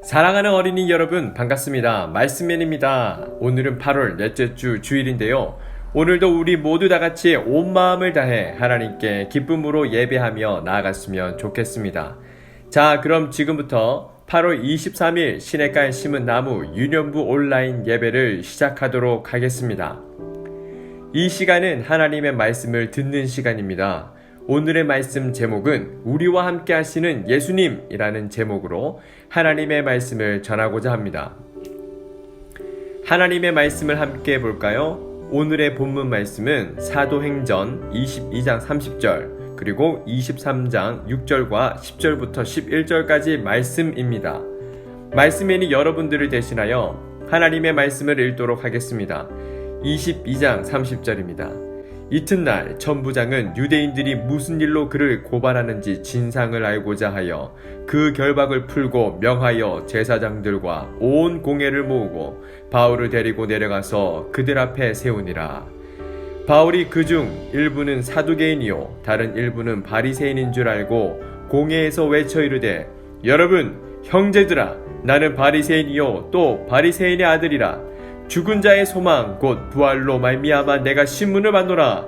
사랑하는 어린이 여러분 반갑습니다. 말씀맨입니다. 오늘은 8월 넷째 주 주일인데요. 오늘도 우리 모두 다 같이 온 마음을 다해 하나님께 기쁨으로 예배하며 나아갔으면 좋겠습니다. 자, 그럼 지금부터 8월 23일 시냇가에 심은 나무 유년부 온라인 예배를 시작하도록 하겠습니다. 이 시간은 하나님의 말씀을 듣는 시간입니다. 오늘의 말씀 제목은 우리와 함께 하시는 예수님이라는 제목으로 하나님의 말씀을 전하고자 합니다. 하나님의 말씀을 함께 볼까요? 오늘의 본문 말씀은 사도행전 22장 30절 그리고 23장 6절과 10절부터 11절까지 말씀입니다. 말씀인이 여러분들을 대신하여 하나님의 말씀을 읽도록 하겠습니다. 22장 30절입니다. 이튿날 천부장은 유대인들이 무슨 일로 그를 고발하는지 진상을 알고자 하여 그 결박을 풀고 명하여 제사장들과 온 공회를 모으고 바울을 데리고 내려가서 그들 앞에 세우니라. 바울이 그중 일부는 사두개인이요 다른 일부는 바리새인인 줄 알고 공회에서 외쳐 이르되 여러분 형제들아 나는 바리새인이요 또 바리새인의 아들이라. 죽은 자의 소망 곧 부활로 말미암아 내가 신문을 받노라.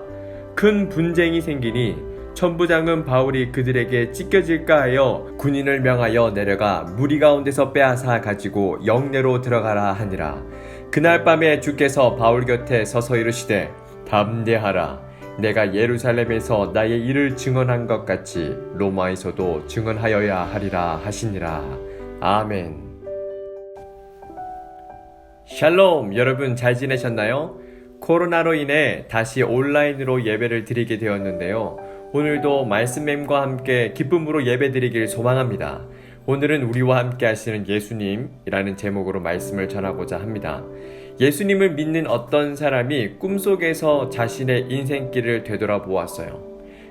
큰 분쟁이 생기니 천부장은 바울이 그들에게 찢겨질까 하여 군인을 명하여 내려가 무리 가운데서 빼앗아 가지고 영내로 들어가라 하니라. 그날 밤에 주께서 바울 곁에 서서 이르시되 담대하라. 내가 예루살렘에서 나의 일을 증언한 것 같이 로마에서도 증언하여야 하리라 하시니라. 아멘. 샬롬, 여러분 잘 지내셨나요? 코로나로 인해 다시 온라인으로 예배를 드리게 되었는데요. 오늘도 말씀과 함께 기쁨으로 예배 드리길 소망합니다. 오늘은 우리와 함께 하시는 예수님이라는 제목으로 말씀을 전하고자 합니다. 예수님을 믿는 어떤 사람이 꿈속에서 자신의 인생길을 되돌아보았어요.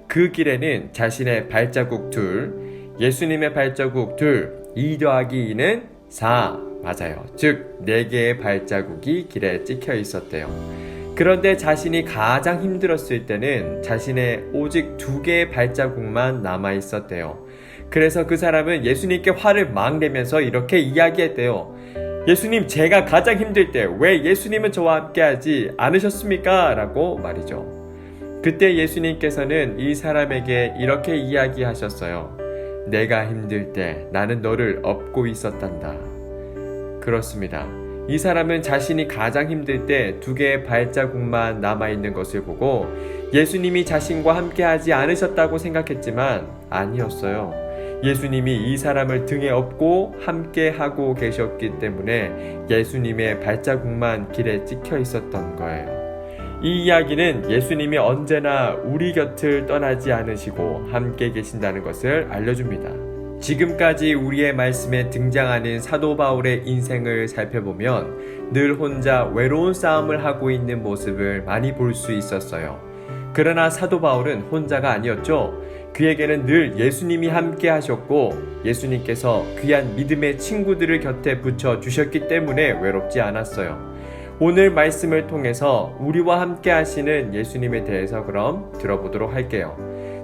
그 길에는 자신의 발자국 둘, 예수님의 발자국 둘, 2 더하기 2는 4, 맞아요. 즉 4개의 발자국이 길에 찍혀 있었대요. 그런데 자신이 가장 힘들었을 때는 자신의 오직 2개의 발자국만 남아 있었대요. 그래서 그 사람은 예수님께 화를 막 내면서 이렇게 이야기했대요. 예수님, 제가 가장 힘들 때 왜 예수님은 저와 함께 하지 않으셨습니까? 라고 말이죠. 그때 예수님께서는 이 사람에게 이렇게 이야기하셨어요. 내가 힘들 때 나는 너를 업고 있었단다. 그렇습니다. 이 사람은 자신이 가장 힘들 때 2개의 발자국만 남아있는 것을 보고 예수님이 자신과 함께 하지 않으셨다고 생각했지만 아니었어요. 예수님이 이 사람을 등에 업고 함께 하고 계셨기 때문에 예수님의 발자국만 길에 찍혀 있었던 거예요. 이 이야기는 예수님이 언제나 우리 곁을 떠나지 않으시고 함께 계신다는 것을 알려줍니다. 지금까지 우리의 말씀에 등장하는 사도 바울의 인생을 살펴보면 늘 혼자 외로운 싸움을 하고 있는 모습을 많이 볼 수 있었어요. 그러나 사도 바울은 혼자가 아니었죠. 그에게는 늘 예수님이 함께 하셨고 예수님께서 귀한 믿음의 친구들을 곁에 붙여 주셨기 때문에 외롭지 않았어요. 오늘 말씀을 통해서 우리와 함께 하시는 예수님에 대해서 그럼 들어보도록 할게요.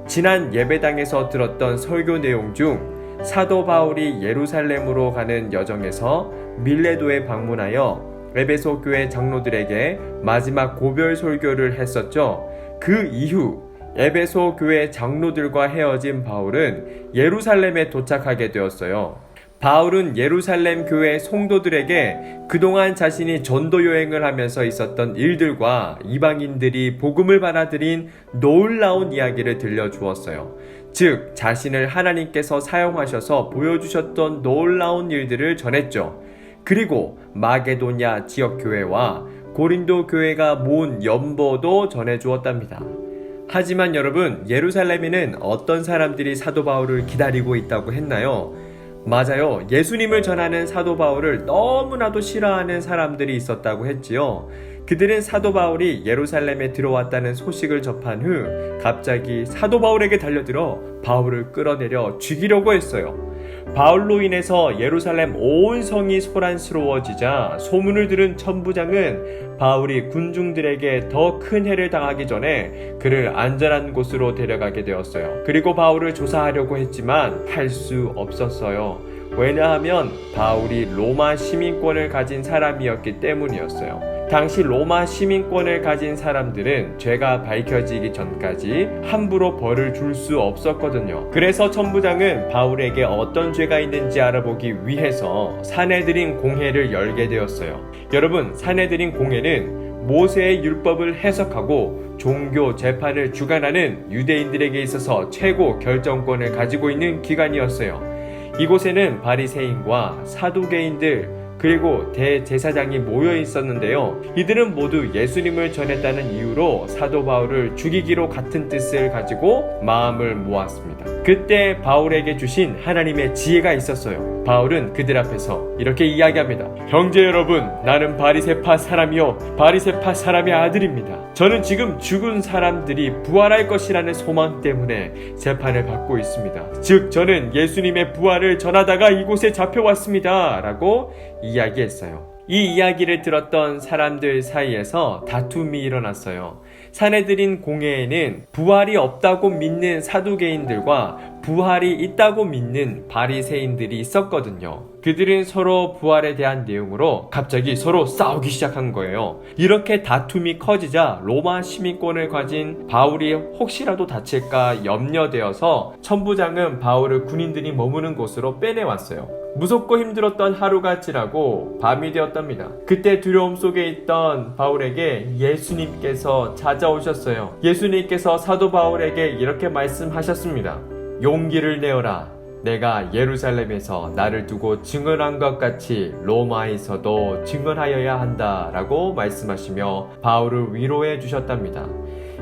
지난 예배당에서 들었던 설교 내용 중 사도 바울이 예루살렘으로 가는 여정에서 밀레도에 방문하여 에베소 교회 장로들에게 마지막 고별 설교를 했었죠. 그 이후 에베소 교회 장로들과 헤어진 바울은 예루살렘에 도착하게 되었어요. 바울은 예루살렘 교회 성도들에게 그동안 자신이 전도 여행을 하면서 있었던 일들과 이방인들이 복음을 받아들인 놀라운 이야기를 들려주었어요. 즉 자신을 하나님께서 사용하셔서 보여주셨던 놀라운 일들을 전했죠. 그리고 마게도냐 지역 교회와 고린도 교회가 모은 연보도 전해주었답니다. 하지만 여러분, 예루살렘에는 어떤 사람들이 사도 바울을 기다리고 있다고 했나요? 맞아요. 예수님을 전하는 사도 바울을 너무나도 싫어하는 사람들이 있었다고 했지요. 그들은 사도 바울이 예루살렘에 들어왔다는 소식을 접한 후 갑자기 사도 바울에게 달려들어 바울을 끌어내려 죽이려고 했어요. 바울로 인해서 예루살렘 온 성이 소란스러워지자 소문을 들은 천부장은 바울이 군중들에게 더 큰 해를 당하기 전에 그를 안전한 곳으로 데려가게 되었어요. 그리고 바울을 조사하려고 했지만 할 수 없었어요. 왜냐하면 바울이 로마 시민권을 가진 사람이었기 때문이었어요. 당시 로마 시민권을 가진 사람들은 죄가 밝혀지기 전까지 함부로 벌을 줄 수 없었거든요. 그래서 천부장은 바울에게 어떤 죄가 있는지 알아보기 위해서 사내들인 공회를 열게 되었어요. 여러분, 사내들인 공회는 모세의 율법을 해석하고 종교 재판을 주관하는 유대인들에게 있어서 최고 결정권을 가지고 있는 기관이었어요. 이곳에는 바리새인과 사두개인들 그리고 대제사장이 모여 있었는데요. 이들은 모두 예수님을 전했다는 이유로 사도 바울을 죽이기로 같은 뜻을 가지고 마음을 모았습니다. 그때 바울에게 주신 하나님의 지혜가 있었어요. 바울은 그들 앞에서 이렇게 이야기합니다. 형제 여러분, 나는 바리새파 사람이요 바리새파 사람의 아들입니다. 저는 지금 죽은 사람들이 부활할 것이라는 소망 때문에 재판을 받고 있습니다. 즉 저는 예수님의 부활을 전하다가 이곳에 잡혀왔습니다 라고 이야기했어요. 이 이야기를 들었던 사람들 사이에서 다툼이 일어났어요. 사내들인 공회에는 부활이 없다고 믿는 사두개인들과 부활이 있다고 믿는 바리새인들이 있었거든요. 그들은 서로 부활에 대한 내용으로 갑자기 서로 싸우기 시작한 거예요. 이렇게 다툼이 커지자 로마 시민권을 가진 바울이 혹시라도 다칠까 염려되어서 천부장은 바울을 군인들이 머무는 곳으로 빼내왔어요. 무섭고 힘들었던 하루가 지나고 밤이 되었답니다. 그때 두려움 속에 있던 바울에게 예수님께서 찾아오셨어요. 예수님께서 사도 바울에게 이렇게 말씀하셨습니다. 용기를 내어라. 내가 예루살렘에서 나를 두고 증언한 것 같이 로마에서도 증언하여야 한다 라고 말씀하시며 바울을 위로해 주셨답니다.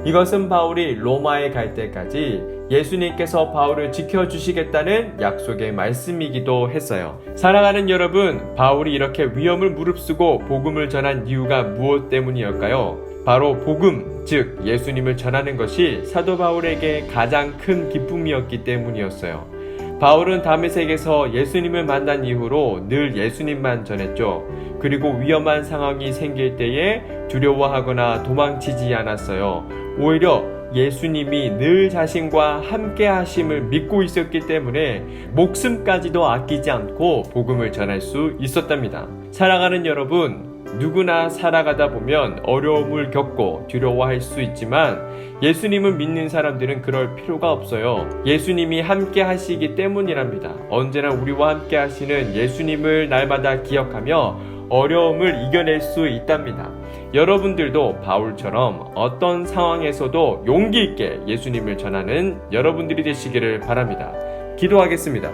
이것은 바울이 로마에 갈 때까지 예수님께서 바울을 지켜주시겠다는 약속의 말씀이기도 했어요. 사랑하는 여러분, 바울이 이렇게 위험을 무릅쓰고 복음을 전한 이유가 무엇 때문이었까요? 바로 복음, 즉 예수님을 전하는 것이 사도 바울에게 가장 큰 기쁨이었기 때문이었어요. 바울은 다메섹에서 예수님을 만난 이후로 늘 예수님만 전했죠. 그리고 위험한 상황이 생길 때에 두려워하거나 도망치지 않았어요. 오히려 예수님이 늘 자신과 함께 하심을 믿고 있었기 때문에 목숨까지도 아끼지 않고 복음을 전할 수 있었답니다. 사랑하는 여러분, 누구나 살아가다 보면 어려움을 겪고 두려워할 수 있지만 예수님을 믿는 사람들은 그럴 필요가 없어요. 예수님이 함께 하시기 때문이랍니다. 언제나 우리와 함께 하시는 예수님을 날마다 기억하며 어려움을 이겨낼 수 있답니다. 여러분들도 바울처럼 어떤 상황에서도 용기 있게 예수님을 전하는 여러분들이 되시기를 바랍니다. 기도하겠습니다.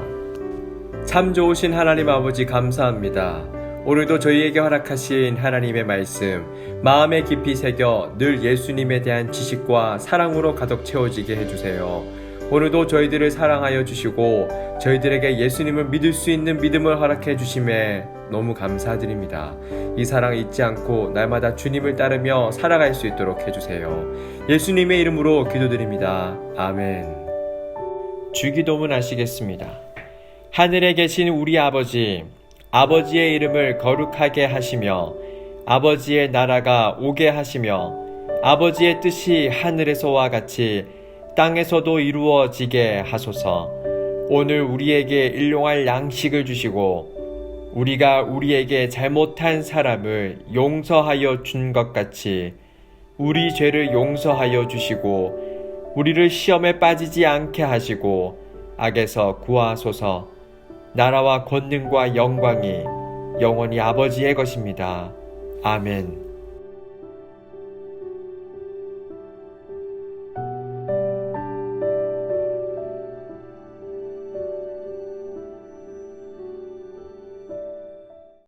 참 좋으신 하나님 아버지 감사합니다. 오늘도 저희에게 허락하신 하나님의 말씀 마음에 깊이 새겨 늘 예수님에 대한 지식과 사랑으로 가득 채워지게 해주세요. 오늘도 저희들을 사랑하여 주시고 저희들에게 예수님을 믿을 수 있는 믿음을 허락해 주심에 너무 감사드립니다. 이 사랑 잊지 않고 날마다 주님을 따르며 살아갈 수 있도록 해주세요. 예수님의 이름으로 기도드립니다. 아멘. 주기도문 하시겠습니다. 하늘에 계신 우리 아버지, 아버지의 이름을 거룩하게 하시며 아버지의 나라가 오게 하시며 아버지의 뜻이 하늘에서와 같이 땅에서도 이루어지게 하소서. 오늘 우리에게 일용할 양식을 주시고 우리가 우리에게 잘못한 사람을 용서하여 준 것 같이 우리 죄를 용서하여 주시고 우리를 시험에 빠지지 않게 하시고 악에서 구하소서. 나라와 권능과 영광이 영원히 아버지의 것입니다. 아멘.